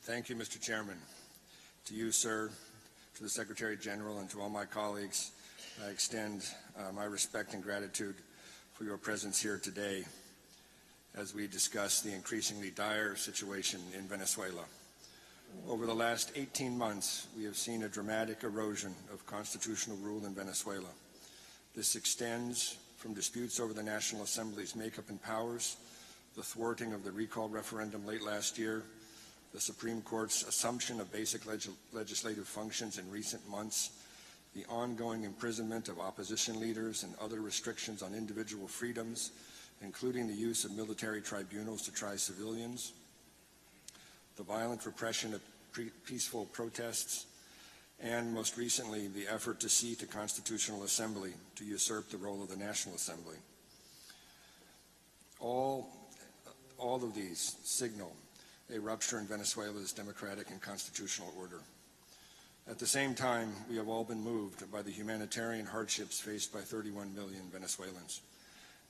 Thank you, Mr. Chairman. To you, sir, to the Secretary General, and to all my colleagues, I extend my respect and gratitude for your presence here today as we discuss the increasingly dire situation in Venezuela. Over the last 18 months, we have seen a dramatic erosion of constitutional rule in Venezuela. This extends from disputes over the National Assembly's makeup and powers, the thwarting of the recall referendum late last year, the Supreme Court's assumption of basic legislative functions in recent months, the ongoing imprisonment of opposition leaders and other restrictions on individual freedoms, including the use of military tribunals to try civilians, the violent repression of peaceful protests, and most recently, the effort to seat a constitutional assembly to usurp the role of the National Assembly. All of these signal a rupture in Venezuela's democratic and constitutional order. At the same time, we have all been moved by the humanitarian hardships faced by 31 million Venezuelans.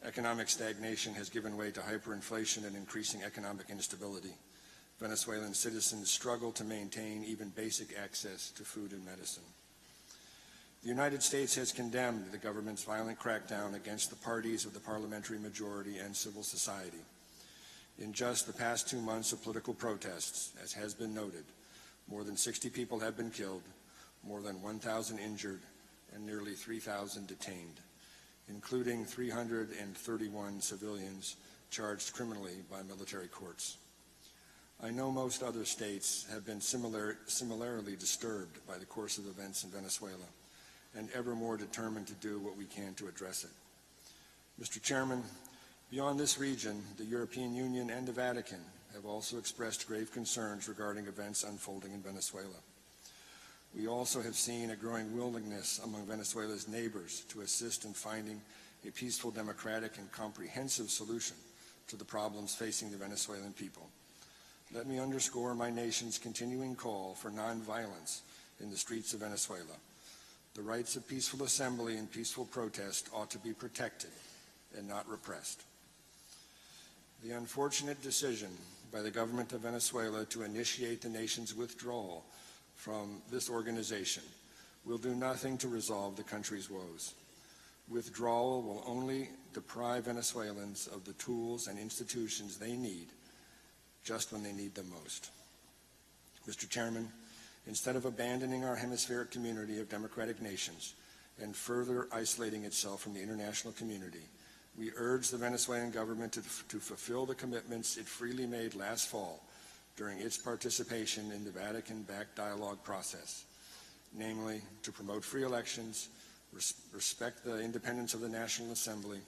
Economic stagnation has given way to hyperinflation and increasing economic instability. Venezuelan citizens struggle to maintain even basic access to food and medicine. The United States has condemned the government's violent crackdown against the parties of the parliamentary majority and civil society. In just the past 2 months of political protests, as has been noted, more than 60 people have been killed, more than 1,000 injured, and nearly 3,000 detained, including 331 civilians charged criminally by military courts. I know most other states have been similarly disturbed by the course of events in Venezuela and ever more determined to do what we can to address it. Mr. Chairman, beyond this region, the European Union and the Vatican have also expressed grave concerns regarding events unfolding in Venezuela. We also have seen a growing willingness among Venezuela's neighbors to assist in finding a peaceful, democratic, and comprehensive solution to the problems facing the Venezuelan people. Let me underscore my nation's continuing call for nonviolence in the streets of Venezuela. The rights of peaceful assembly and peaceful protest ought to be protected and not repressed. The unfortunate decision by the government of Venezuela to initiate the nation's withdrawal from this organization will do nothing to resolve the country's woes. Withdrawal will only deprive Venezuelans of the tools and institutions they need just when they need them most. Mr. Chairman, instead of abandoning our hemispheric community of democratic nations and further isolating itself from the international community, we urge the Venezuelan government to fulfill the commitments it freely made last fall during its participation in the Vatican-backed dialogue process, namely to promote free elections, respect the independence of the National Assembly,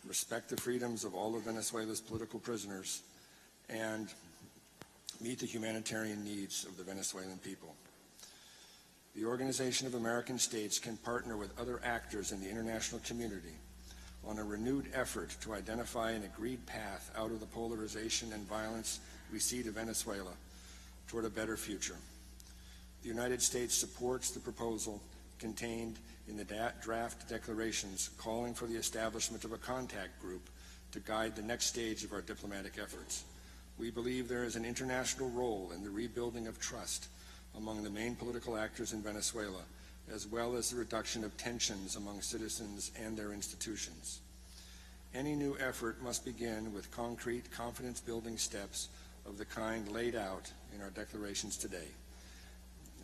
respect the freedoms of all of Venezuela's political prisoners, and meet the humanitarian needs of the Venezuelan people. The Organization of American States can partner with other actors in the international community on a renewed effort to identify an agreed path out of the polarization and violence we see to Venezuela toward a better future. The United States supports the proposal contained in the draft declarations calling for the establishment of a contact group to guide the next stage of our diplomatic efforts. We believe there is an international role in the rebuilding of trust among the main political actors in Venezuela, as well as the reduction of tensions among citizens and their institutions. Any new effort must begin with concrete, confidence-building steps of the kind laid out in our declarations today.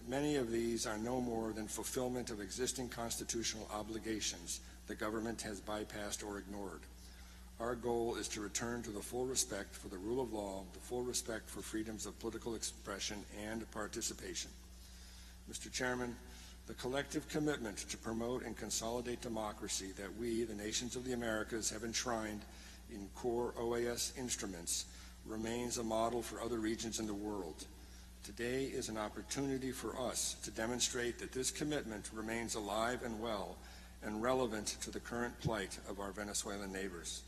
Many of these are no more than fulfillment of existing constitutional obligations the government has bypassed or ignored. Our goal is to return to the full respect for the rule of law, the full respect for freedoms of political expression and participation. Mr. Chairman, the collective commitment to promote and consolidate democracy that we, the nations of the Americas, have enshrined in core OAS instruments remains a model for other regions in the world. Today is an opportunity for us to demonstrate that this commitment remains alive and well and relevant to the current plight of our Venezuelan neighbors.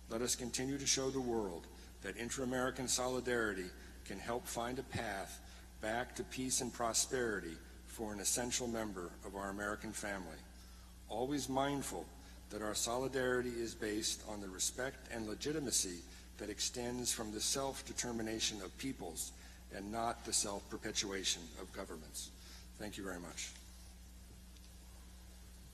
Let us continue to show the world that inter-American solidarity can help find a path back to peace and prosperity for an essential member of our American family, always mindful that our solidarity is based on the respect and legitimacy that extends from the self-determination of peoples and not the self-perpetuation of governments. Thank you very much.